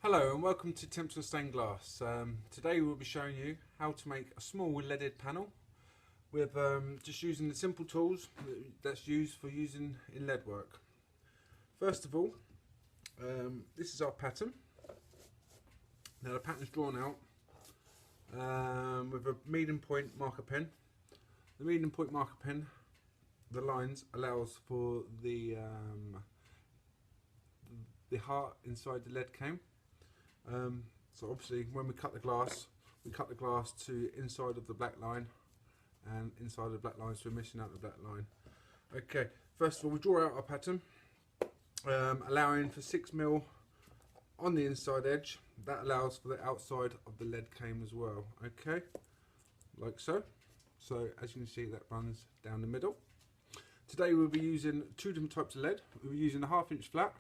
Hello and welcome to Temperature Stained Glass. Today we'll be showing you how to make a small leaded panel with just using the simple tools that's used for using in lead work. First of all, this is our pattern. Now the pattern is drawn out with a medium point marker pen. The medium point marker pen, the lines allows for the heart inside the lead came. So obviously when we cut the glass to inside of the black line, and inside of the black line, so we're missing out the black line. Okay, first of all we draw out our pattern, allowing for 6mm on the inside edge. That allows for the outside of the lead cane as well. Okay, like so. So as you can see, that runs down the middle. Today we'll be using two different types of lead. We'll be using a 1/2 inch flat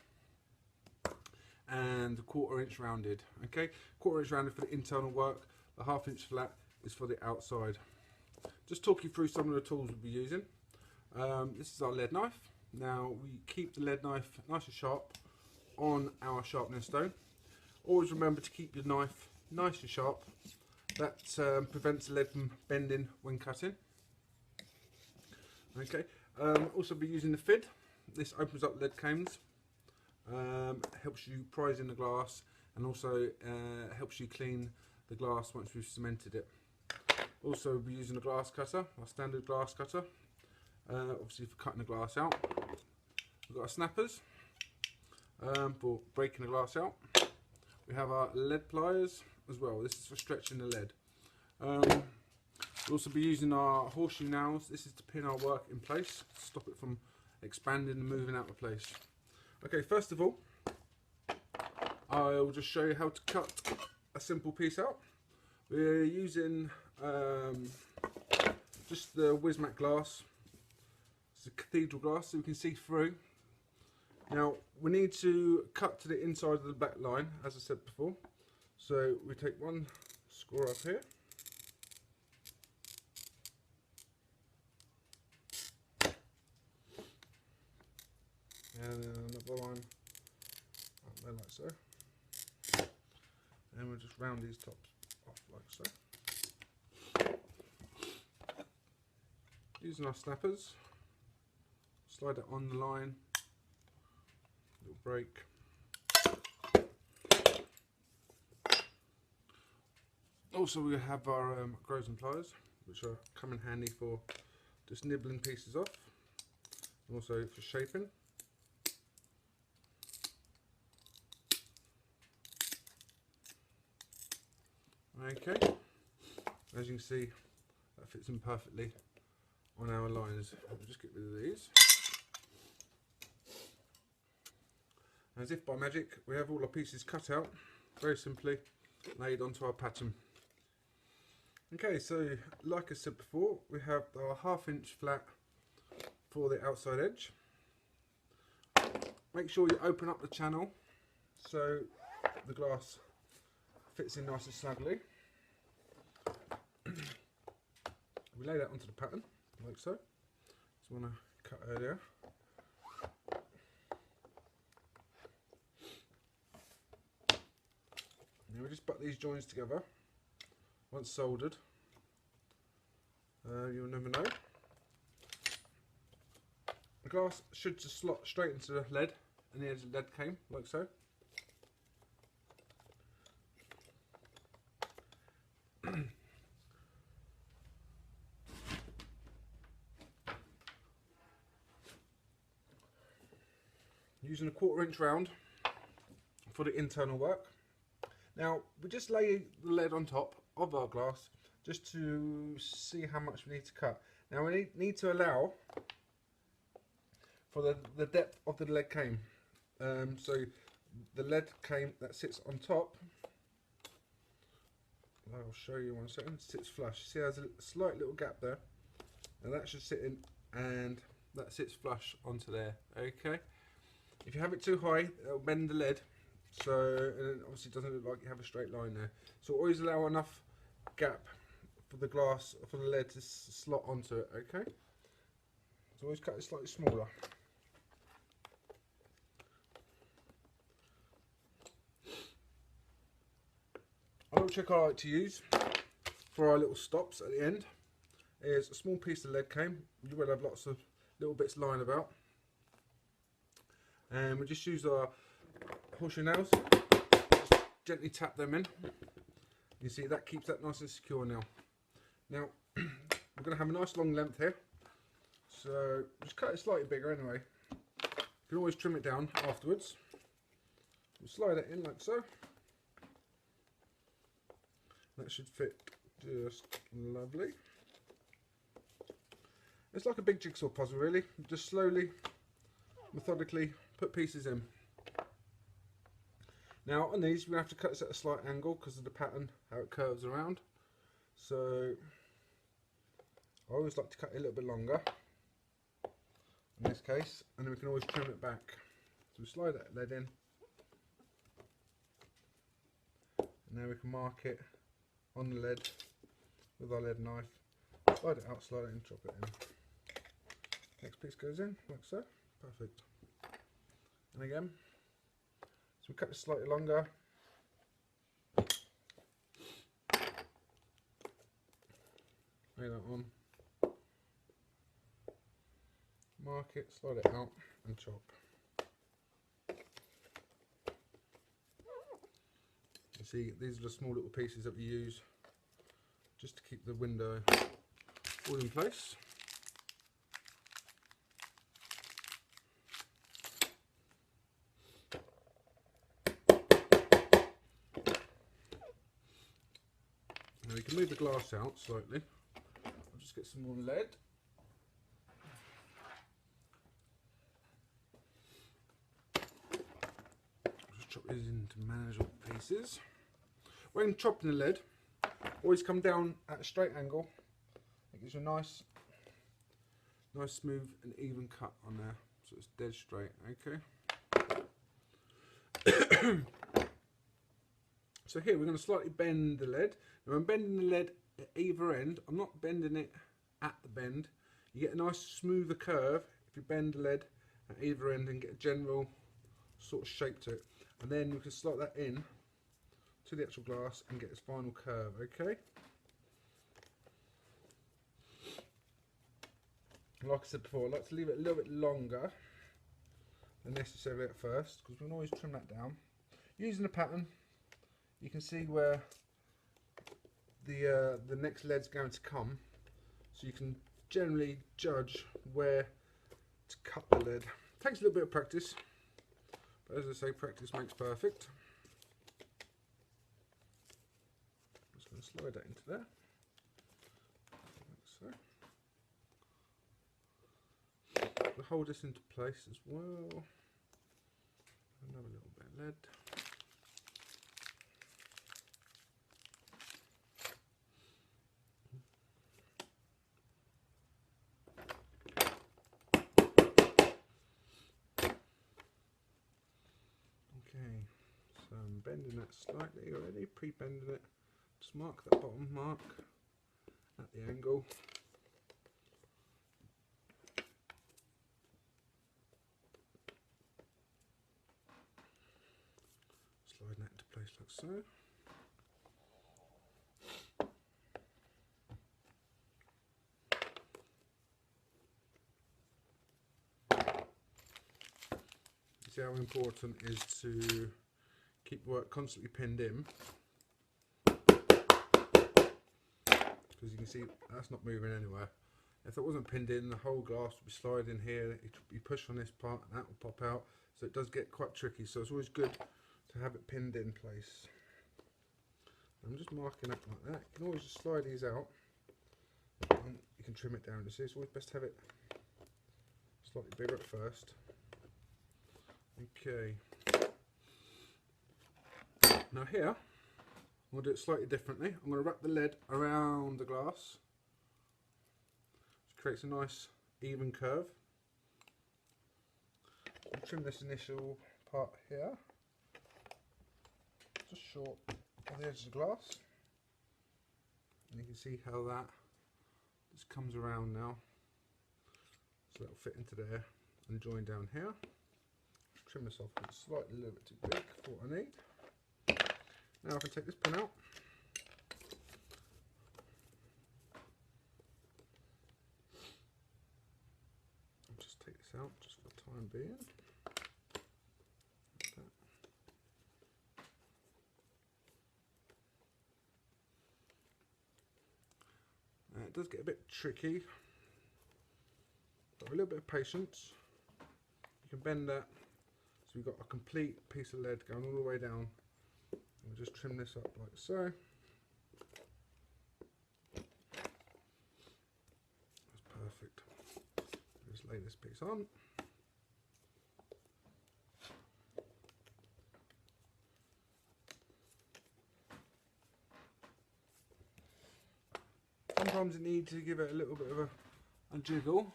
and a 1/4 inch rounded. Okay, 1/4 inch rounded for the internal work, the 1/2 inch flat is for the outside. Just talk you through some of the tools we'll be using. This is our lead knife. Now we keep the lead knife nice and sharp on our sharpening stone. Always remember to keep your knife nice and sharp. That prevents the lead from bending when cutting. Okay, also be using the fid. This opens up lead canes. Helps you prise in the glass, and also helps you clean the glass once we've cemented it. Also we'll be using a glass cutter, our standard glass cutter, obviously for cutting the glass out. We've got our snappers for breaking the glass out. We have our lead pliers as well. This is for stretching the lead. We'll also be using our horseshoe nails. This is to pin our work in place, to stop it from expanding and moving out of place. Okay, first of all, I'll just show you how to cut a simple piece out. We're using just the Wismac glass. It's a cathedral glass, so we can see through. Now, we need to cut to the inside of the back line, as I said before. So we take one score up here. And then another one up there like so. And we'll just round these tops off like so. Using our snappers, slide it on the line, little break. Also we have our grows and pliers, which are come in handy for just nibbling pieces off, and also for shaping. Okay, as you can see, that fits in perfectly on our lines. We'll just get rid of these. As if by magic, we have all our pieces cut out, very simply laid onto our pattern. Okay, so like I said before, we have our 1/2 inch flat for the outside edge. Make sure you open up the channel so the glass fits in nice and snugly. We lay that onto the pattern like so. Just want to cut earlier. Now we just butt these joins together. Once soldered, you'll never know. The glass should just slot straight into the lead, and the edge of the lead came like so. Using a 1/4 inch round for the internal work. Now we just lay the lead on top of our glass just to see how much we need to cut. Now we need to allow for the depth of the lead cane. So the lead cane that sits on top, I'll show you 1 second, sits flush. See there's a slight little gap there, and that should sit in, and that sits flush onto there. Okay. If you have it too high, it'll bend the lead, so and obviously it doesn't look like you have a straight line there. So always allow enough gap for the glass, for the lead to slot onto it. Okay. So always cut it slightly smaller. little trick I like to use for our little stops at the end is a small piece of lead cane. You will have lots of little bits lying about, and we just use our horseshoe nails, just gently tap them in. You see that keeps that nice and secure now. Now we're going to have a nice long length here, so just cut it slightly bigger anyway. You can always trim it down afterwards. We'll slide it in like so. That should fit just lovely. It's like a big jigsaw puzzle really. Just slowly, methodically put pieces in. Now on these we have to cut this at a slight angle because of the pattern, how it curves around. So I always like to cut it a little bit longer in this case, and then we can always trim it back. So we slide that lead in, and now we can mark it on the lead with our lead knife. Slide it out, slide it in, chop it in. Next piece goes in like so. Perfect. And again, so we cut this slightly longer. Lay that on. Mark it, slide it out, and chop. You see, these are the small little pieces that we use just to keep the window all in place. Now we can move the glass out slightly. I'll just get some more lead. Just chop these into manageable pieces. When chopping the lead, always come down at a straight angle. It gives you a nice smooth and even cut on there, so it's dead straight. Okay. So here we're going to slightly bend the lead. Now I'm bending the lead at either end. I'm not bending it at the bend. You get a nice smoother curve if you bend the lead at either end and get a general sort of shape to it. And then we can slot that in to the actual glass and get its final curve. Okay. Like I said before, I like to leave it a little bit longer than necessary at first, because we can always trim that down. Using the pattern, you can see where the next lead's going to come, so you can generally judge where to cut the lead. Takes a little bit of practice, but as I say, practice makes perfect. Just going to slide that into there, like so. We'll hold this into place as well. Another little bit of lead. Okay, so I'm bending that slightly already, pre-bending it. Just mark that bottom mark at the angle. Sliding that into place like so. You see how important it is to keep work constantly pinned in, because you can see that's not moving anywhere. If it wasn't pinned in, the whole glass would be sliding here. You push on this part and that will pop out, so it does get quite tricky. So it's always good to have it pinned in place. I'm just marking up like that. You can always just slide these out and you can trim it down. You see, it's always best to have it slightly bigger at first. Okay. Now here, I'm going to do it slightly differently. I'm going to wrap the lead around the glass, which creates a nice even curve. I'll trim this initial part here, just short of the edge of the glass, and you can see how that just comes around now, so that'll fit into there and join down here. Trim this off, it's slightly a little bit too big for what I need. Now I can take this pin out, out just for the time being. It does get a bit tricky, but with a little bit of patience, you can bend that so you've got a complete piece of lead going all the way down. And we'll just trim this up like so. That's perfect. Just lay this piece on. Sometimes you need to give it a little bit of a jiggle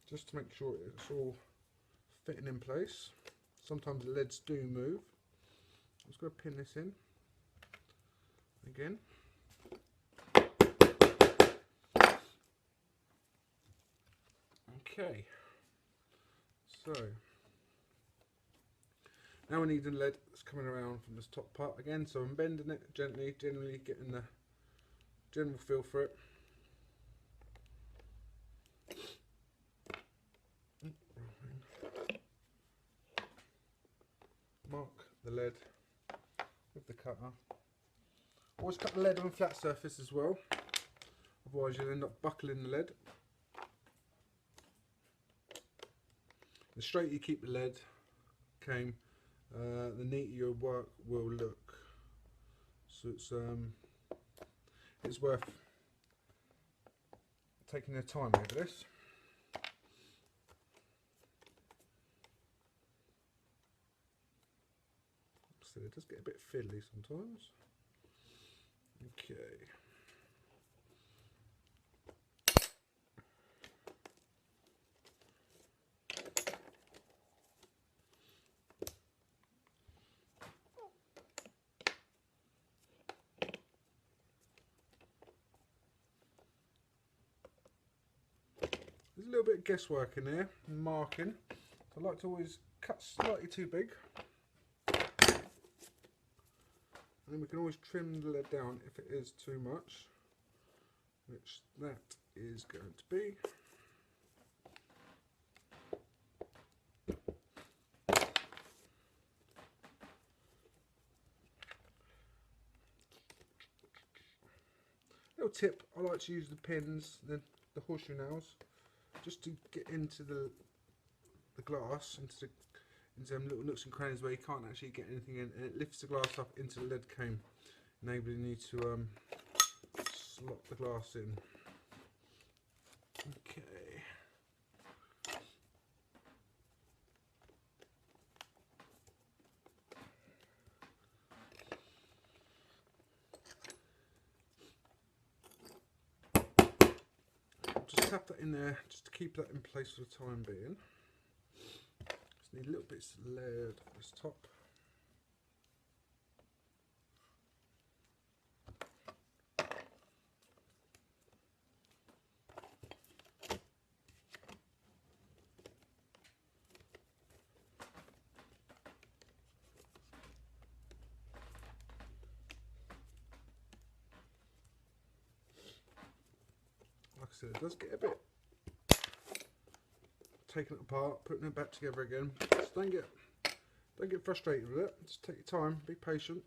just to make sure it's all fitting in place. Sometimes the leads do move. I'm just going to pin this in again. Okay, so now we need the lead that's coming around from this top part again, so I'm bending it gently, generally getting the general feel for it. Mark the lead with the cutter. Always cut the lead on a flat surface as well, otherwise you'll end up buckling the lead. The straighter you keep the lead cane, the neater your work will look. So it's worth taking your time over this. So it does get a bit fiddly sometimes. Okay. There's a little bit of guesswork in there, marking. So I like to always cut slightly too big. And then we can always trim the lead down if it is too much, which that is going to be. Little tip, I like to use the pins, the horseshoe nails, just to get into the glass, into them little nooks and crannies where you can't actually get anything in, and it lifts the glass up into the lead cane, enabling you to slot the glass in. Okay. Just tap that in there just to keep that in place for the time being. Just need little bits of lead at this top. Like I said, it does get a bit taking it apart, putting it back together again. Just don't get frustrated with it. Just take your time, be patient.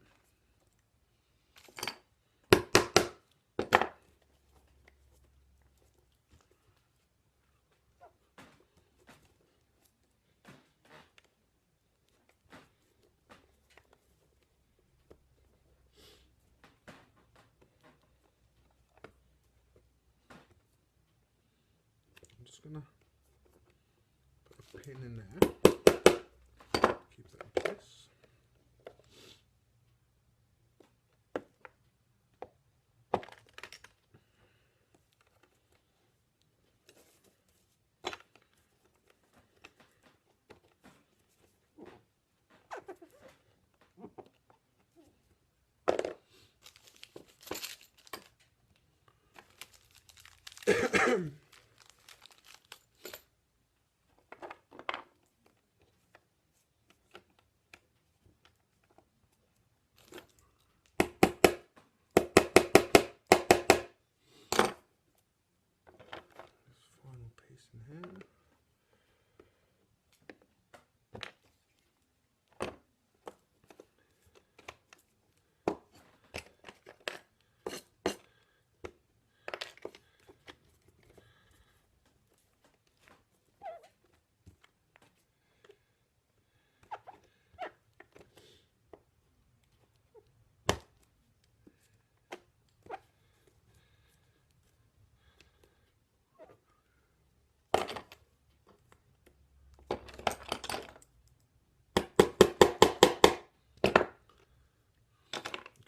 I'm just gonna put a pin in there. Keep that in place. Final piece in here.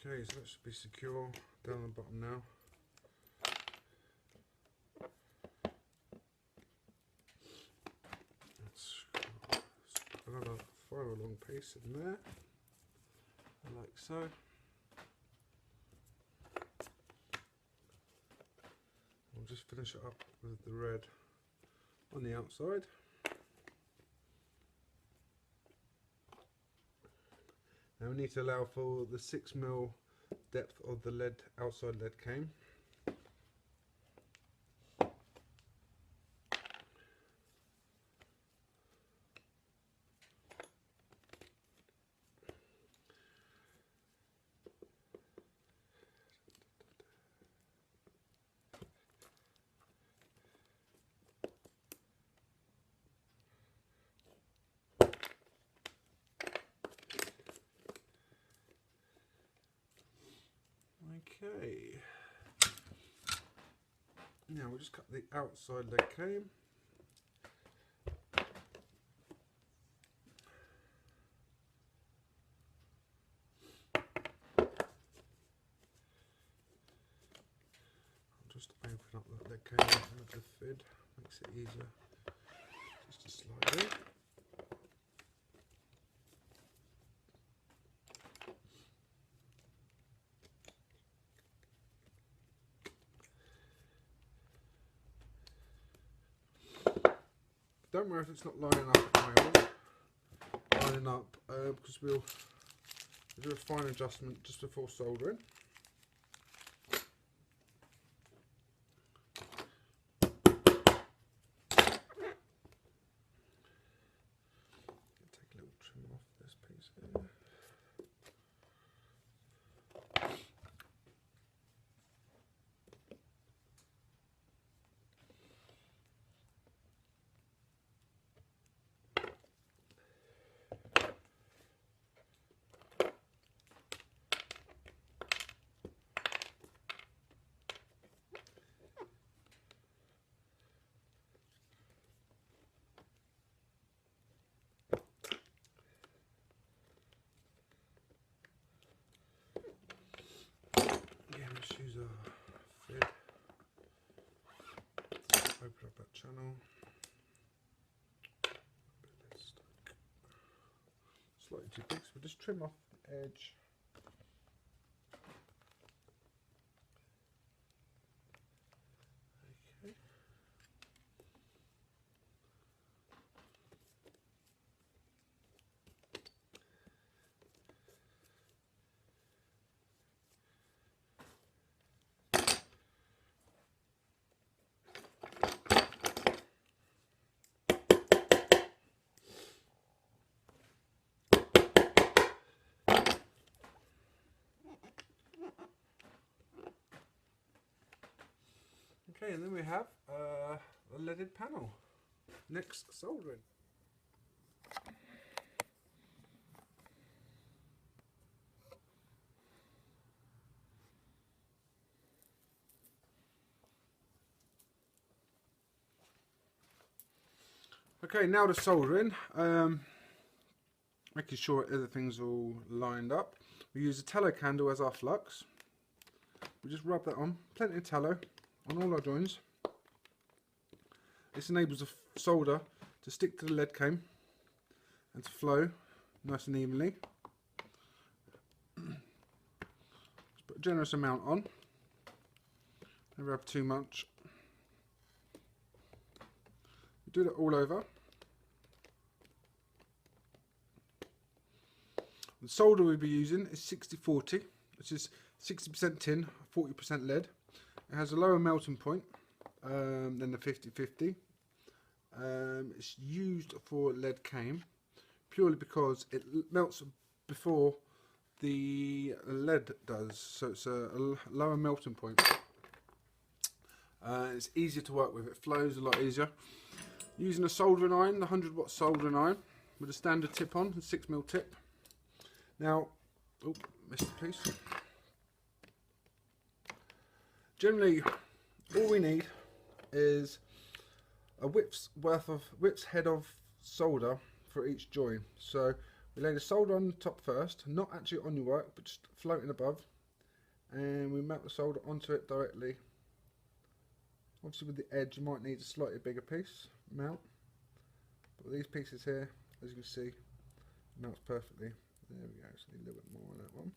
Okay, so that should be secure down the bottom now. Let's put another fire along piece in there, like so. We'll just finish it up with the red on the outside. Now we need to allow for the 6mm depth of the lead outside lead cane. Okay, now we'll just cut the outside lead cane. I'll just open up the lead cane with the fid, makes it easier just to slide in. Don't worry if it's not lining up at the moment. Lining up because we'll do a fine adjustment just before soldering. Take a little trim off this piece here. Use a fid, open up that channel, slightly too big, so we'll just trim off the edge. Okay. Okay, and then we have a leaded panel. Next, soldering. Okay, now the soldering. Making sure everything's all lined up. We use a tallow candle as our flux. We just rub that on, plenty of tallow on all our joins. This enables the solder to stick to the lead cane and to flow nice and evenly. Just put a generous amount on, never have too much. We do that all over. The solder we'll be using is 60-40, which is 60% tin, 40% lead. It has a lower melting point than the 50-50. It's used for lead cane purely because it melts before the lead does, so it's a lower melting point. It's easier to work with, it flows a lot easier. Using a soldering iron, the 100-watt soldering iron with a standard tip on, a 6mm tip. Now, oh, missed a piece. Generally, all we need is a whip's head of solder for each join. So We lay the solder on the top first, not actually on your work, but just floating above, and we mount the solder onto it directly. Obviously with the edge you might need a slightly bigger piece mount, but with these pieces here, as you can see, it mounts perfectly. There we go, just need a little bit more on that one.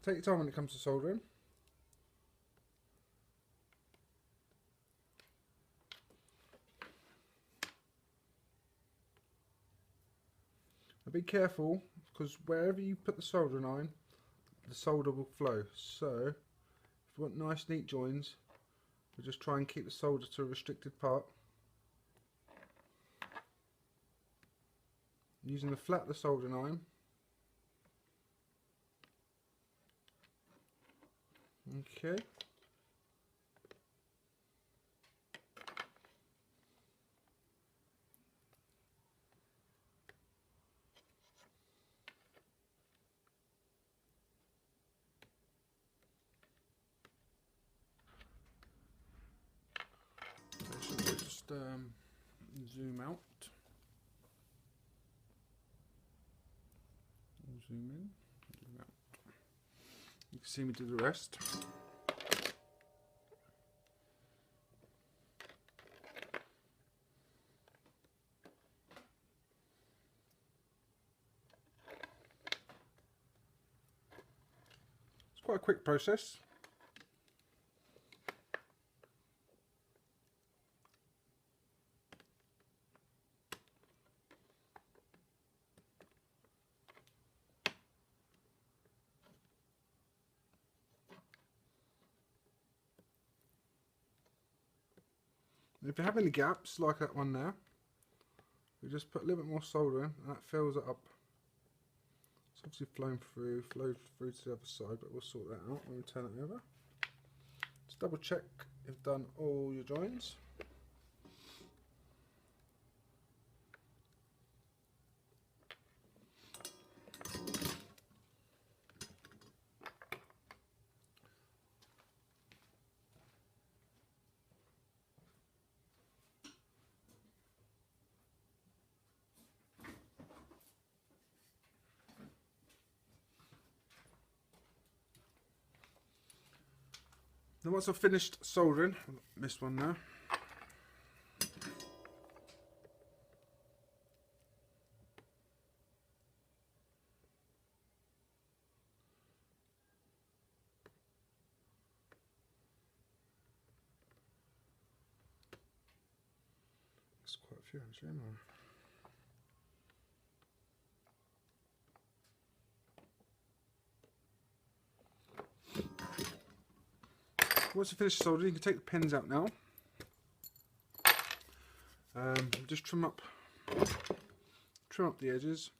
Take your time when it comes to soldering. Now be careful, because wherever you put the soldering iron, the solder will flow. So if you want nice neat joins, we just try and keep the solder to a restricted part. Using the flat of the soldering iron. Okay. So we'll just zoom out. Zoom in, zoom out. You can see me do the rest. It's quite a quick process. If you have any gaps like that one there, we just put a little bit more solder in and that fills it up. It's obviously flowed through to the other side, but we'll sort that out when we turn it over. Just double check you've done all your joins. Then once I've finished soldering, missed one now. That's quite a few actually, isn't there? Once you finish soldering, you can take the pins out now. Just trim up the edges.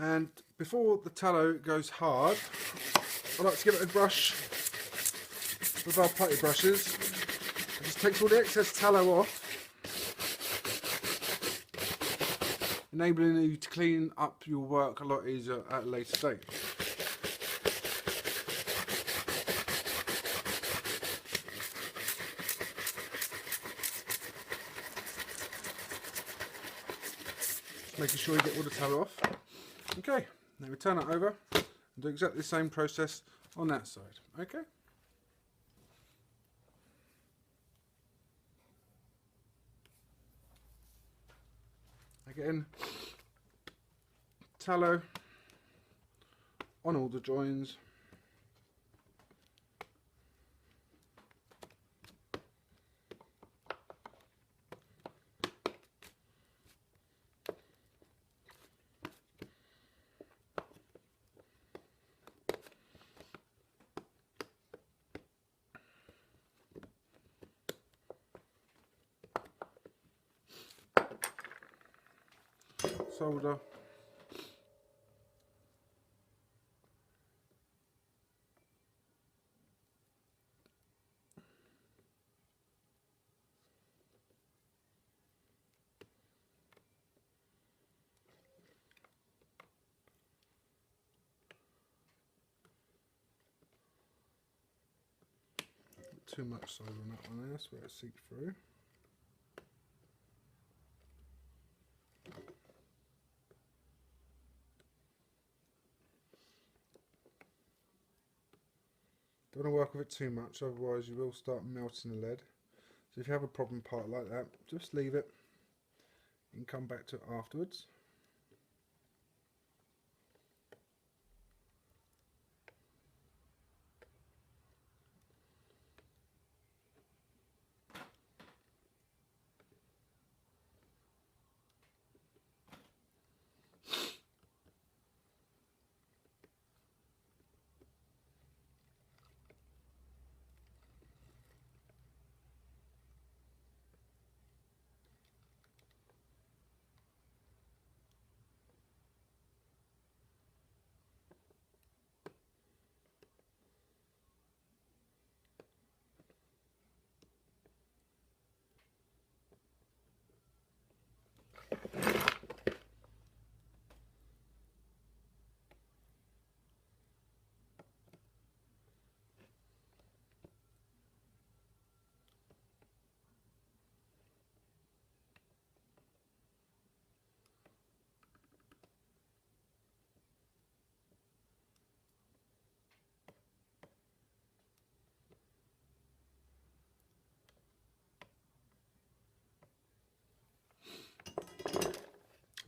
And before the tallow goes hard, I like to give it a brush with our putty brushes. It just takes all the excess tallow off, enabling you to clean up your work a lot easier at a later date. Just making sure you get all the tallow off. Okay, now we turn it over and do exactly the same process on that side. Okay. Again, tallow on all the joins. Solder. too much solder on that one there, so let it seep through. Don't want to work with it too much, otherwise you will start melting the lead. So if you have a problem part like that, just leave it. You can come back to it afterwards.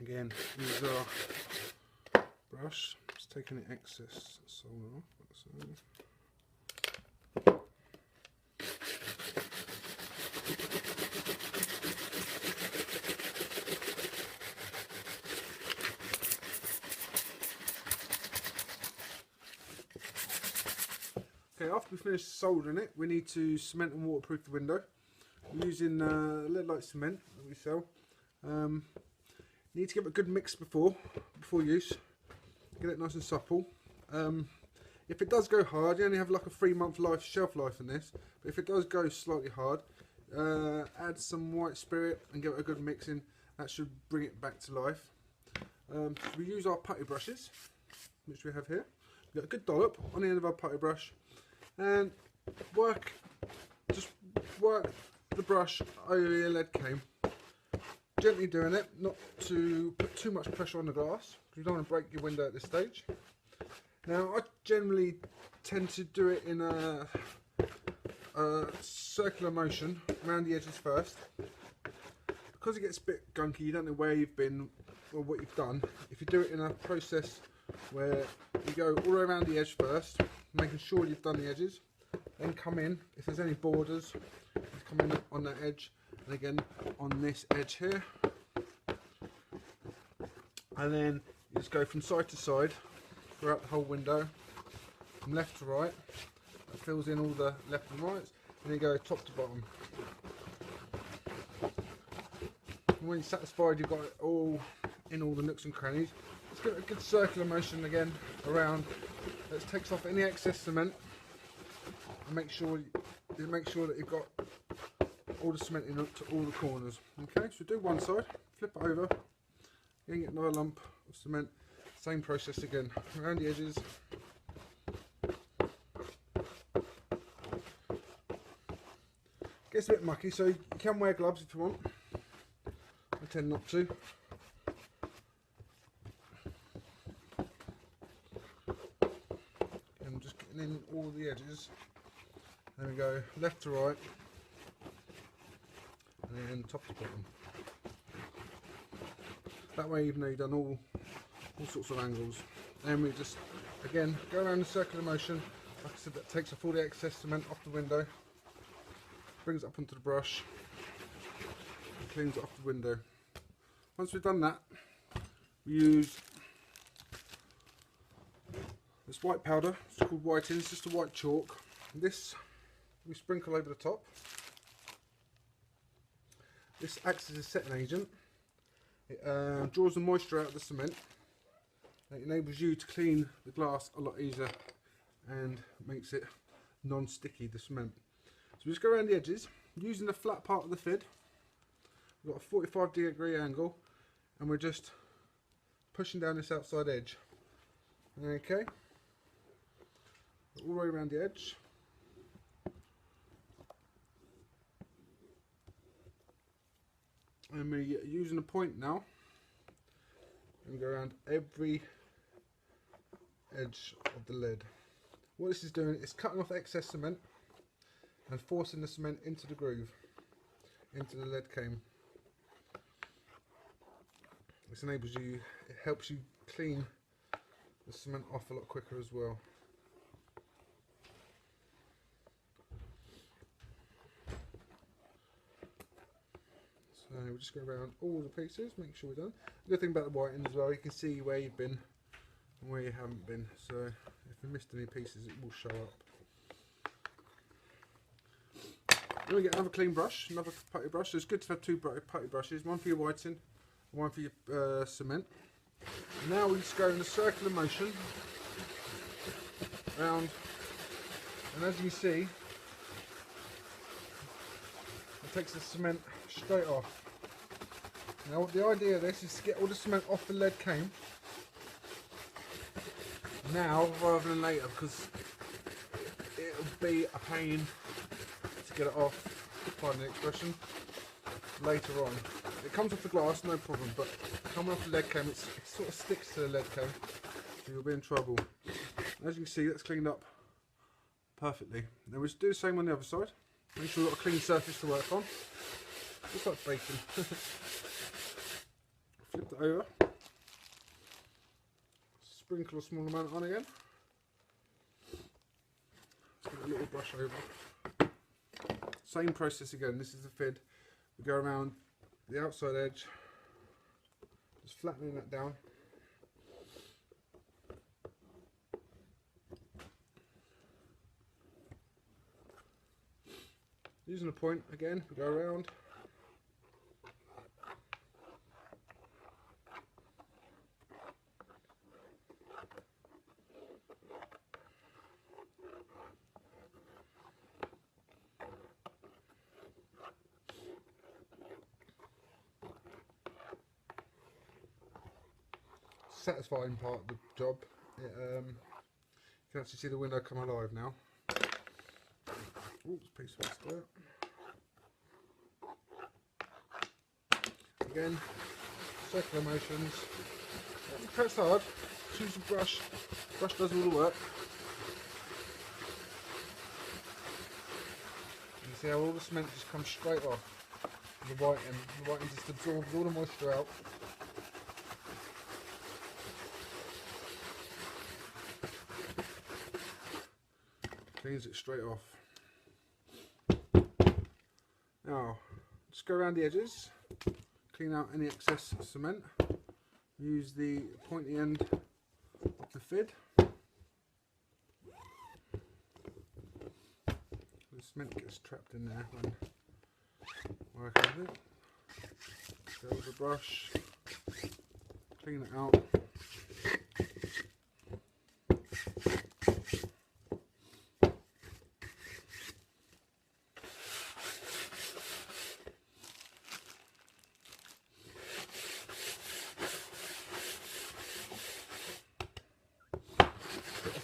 Again, use our brush, just taking the excess solder off. Okay, after we finish soldering it, we need to cement and waterproof the window. We're using lead-like cement that we sell. Need to give it a good mix before use. Get it nice and supple. If it does go hard, you only have like a 3-month shelf life in this. But if it does go slightly hard, add some white spirit and give it a good mix in. That should bring it back to life. We use our putty brushes, which we have here. We've got a good dollop on the end of our putty brush, and just work the brush over your lead cane. Gently doing it, not to put too much pressure on the glass, because you don't want to break your window at this stage. Now, I generally tend to do it in a circular motion around the edges first. Because it gets a bit gunky, you don't know where you've been or what you've done. If you do it in a process where you go all the way around the edge first, making sure you've done the edges, then come in, if there's any borders, come in on that edge, and again on this edge here, and then you just go from side to side throughout the whole window, from left to right. That fills in all the left and rights, and then you go top to bottom. And when you're satisfied you've got it all in all the nooks and crannies, let's give it a good circular motion again around. That takes off any excess cement, and make sure that you've got all the cement in up to all the corners. Okay, so do one side, flip it over, you get another lump of cement, same process again, around the edges. Gets a bit mucky, so you can wear gloves if you want. I tend not to. And just getting in all the edges. There we go, left to right. And then top to bottom. That way, even though you've done all sorts of angles, then we just again go around in circular motion. Like I said, that takes off all the excess cement off the window, brings it up onto the brush, and cleans it off the window. Once we've done that, we use this white powder. It's called whiting. It's just a white chalk. And this we sprinkle over the top. This acts as a setting agent. It draws the moisture out of the cement. It enables you to clean the glass a lot easier and makes it non-sticky, the cement. So we just go around the edges using the flat part of the fid. We've got a 45-degree angle, and we're just pushing down this outside edge. Okay, all the way around the edge. And we're using a point now and go around every edge of the lid. What this is doing is cutting off excess cement and forcing the cement into the groove, into the lead came. This enables you, it helps you clean the cement off a lot quicker as well. So we'll just go around all the pieces, make sure we're done. The good thing about the whiting as well, you can see where you've been and where you haven't been. So if you missed any pieces, it will show up. Then we get another clean brush, another putty brush. So it's good to have two putty brushes, one for your whiting and one for your cement. And now we just go in a circular motion around, and as you can see, it takes the cement straight off. Now the idea of this is to get all the cement off the lead cane now rather than later, because it'll be a pain to get it off, pardon the expression, later on. It comes off the glass, no problem, but coming off the lead cane, it sort of sticks to the lead cane, so you'll be in trouble. As you can see, that's cleaned up perfectly. Then we'll do the same on the other side. Make sure we've got a clean surface to work on. Just like bacon. Flip it over. Sprinkle a small amount on again. Let's get a little brush over. Same process again. This is the fid. We go around the outside edge, just flattening that down. Using a point again, we go around. Satisfying part of the job. You can actually see the window come alive now. Oops, piece of skirt. Again, circular motions. Don't press hard. Choose a brush. Brush does all the work. You can see how all the cement just comes straight off. The whiting. The whiting just absorbs all the moisture out. Cleans it straight off. Now, just go around the edges, clean out any excess cement. Use the pointy end of the fid. The cement gets trapped in there when working with it. Go with the brush, clean it out.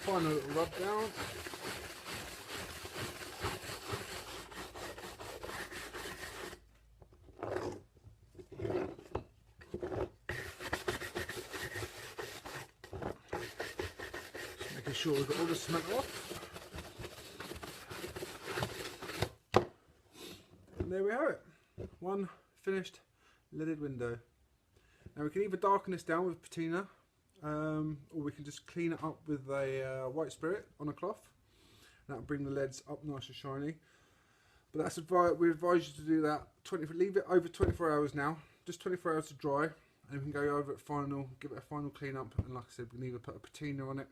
Final little rub down. Just making sure we've got all the cement off. And there we have it. One finished leaded window. Now we can either darken this down with patina, or we can just clean it up with a white spirit on a cloth. That'll bring the leads up nice and shiny. But that's we advise you to do that. Leave it over 24 hours now, just 24 hours to dry, and we can go over it final, give it a final clean up, and like I said, we can either put a patina on it.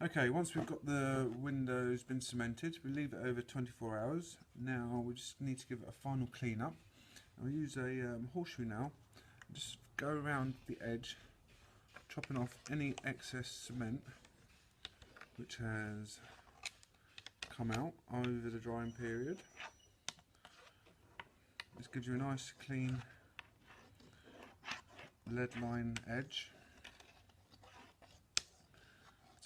Okay, once we've got the windows been cemented, we leave it over 24 hours. Now we just need to give it a final clean up. I'll use a horseshoe now, just go around the edge, chopping off any excess cement which has come out over the drying period. This gives you a nice clean lead line edge.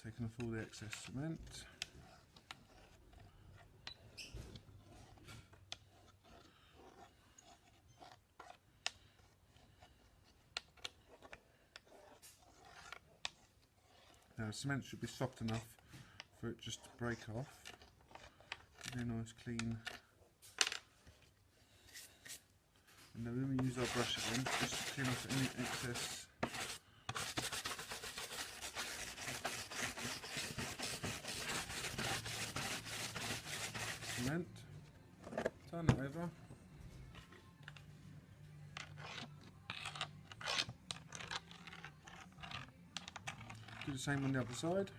Taking off all the excess cement. Now cement should be soft enough for it just to break off. Very nice clean. And then we use our brush again just to clean off any excess cement. Turn it over. Do the same on the other side.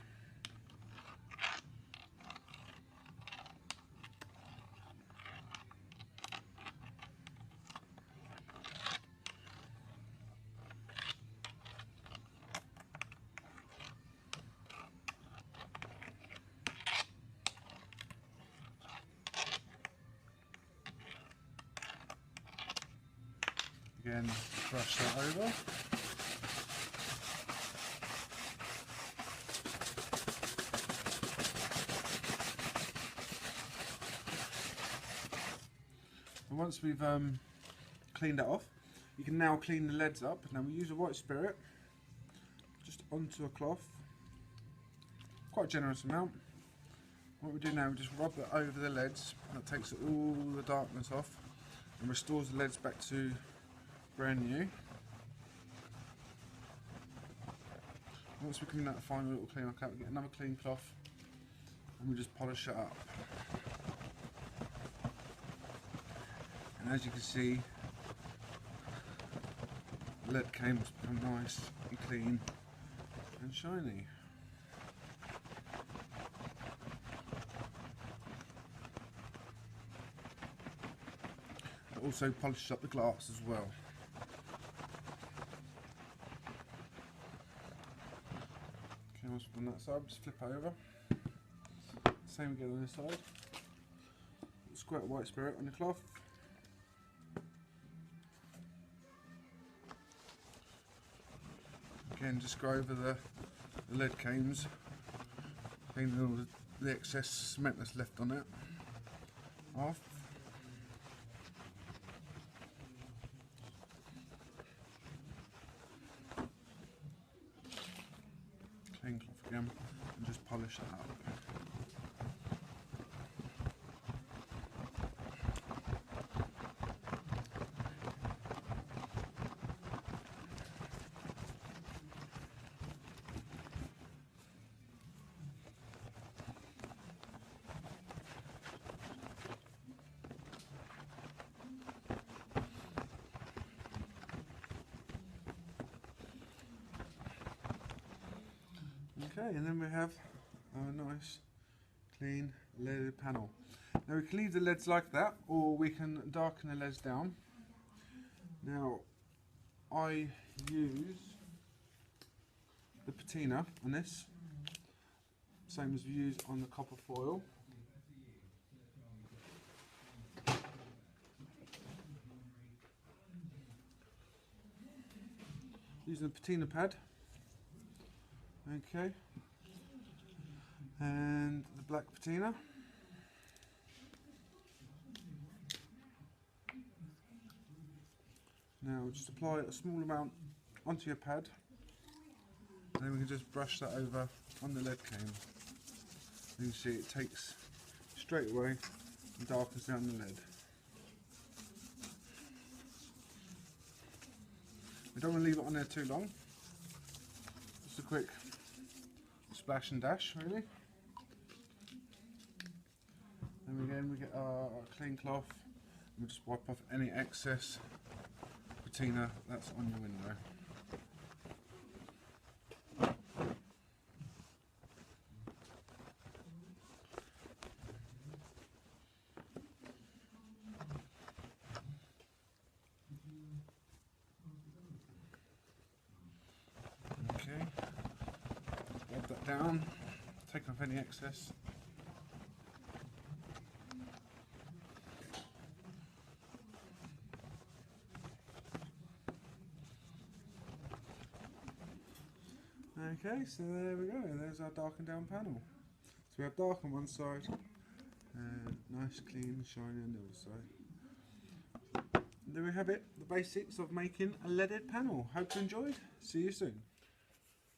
Again, brush that over. And once we've cleaned that off, you can now clean the leads up. Now we use a white spirit just onto a cloth, quite a generous amount. What we do now, we just rub it over the leads. That takes all the darkness off and restores the leads back to brand new. Once we clean that final little clean up, we get another clean cloth and we just polish it up. And as you can see, the lead came's become nice and clean and shiny. It also polishes up the glass as well. Okay, once we've done that side, just flip over. Same again on this side. Squirt white spirit on the cloth. Again, just go over the lead cames, cleaning all the excess cement that's left on it off. Clean cloth again and just polish that up. Okay, and then we have our nice clean leaded panel. Now we can leave the leads like that, or we can darken the leads down. Now I use the patina on this, same as we use on the copper foil. Using the patina pad. Okay, and the black patina. Now just apply a small amount onto your pad, and then we can just brush that over on the lead cane. You can see it takes straight away and darkens down the lead. We don't want to leave it on there too long. Just a quick splash and dash, really. Then again we get our clean cloth and we just wipe off any excess patina that's on your window. Okay, rub that down, take off any excess. Okay, so there we go, there's our darkened down panel. So we have dark on one side, and nice, clean, shiny on the other side. And there we have it, the basics of making a leaded panel. Hope you enjoyed. See you soon.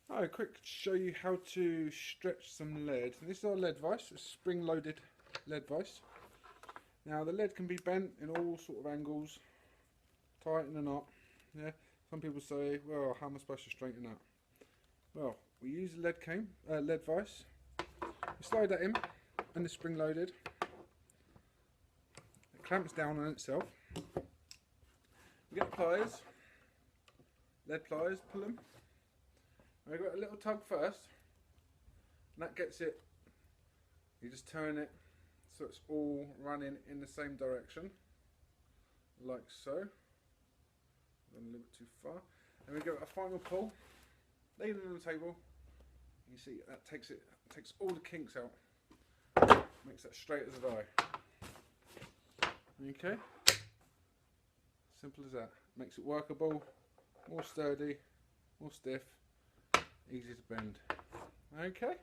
I'll quick show you how to stretch some lead. This is our lead vise, a spring-loaded lead vise. Now the lead can be bent in all sort of angles, tighten a knot. Yeah. Some people say, well, how am I supposed to straighten that? Well, we use a lead vise. We slide that in, and it's spring-loaded. It clamps down on itself. We get pliers, lead pliers, pull them. We've got a little tug first, and that gets it. You just turn it so it's all running in the same direction, like so. Gone a little bit too far. And we go a final pull, lay it on the table. You see that takes all the kinks out, makes that straight as a die. Okay, simple as that. Makes it workable, more sturdy, more stiff, easy to bend. Okay.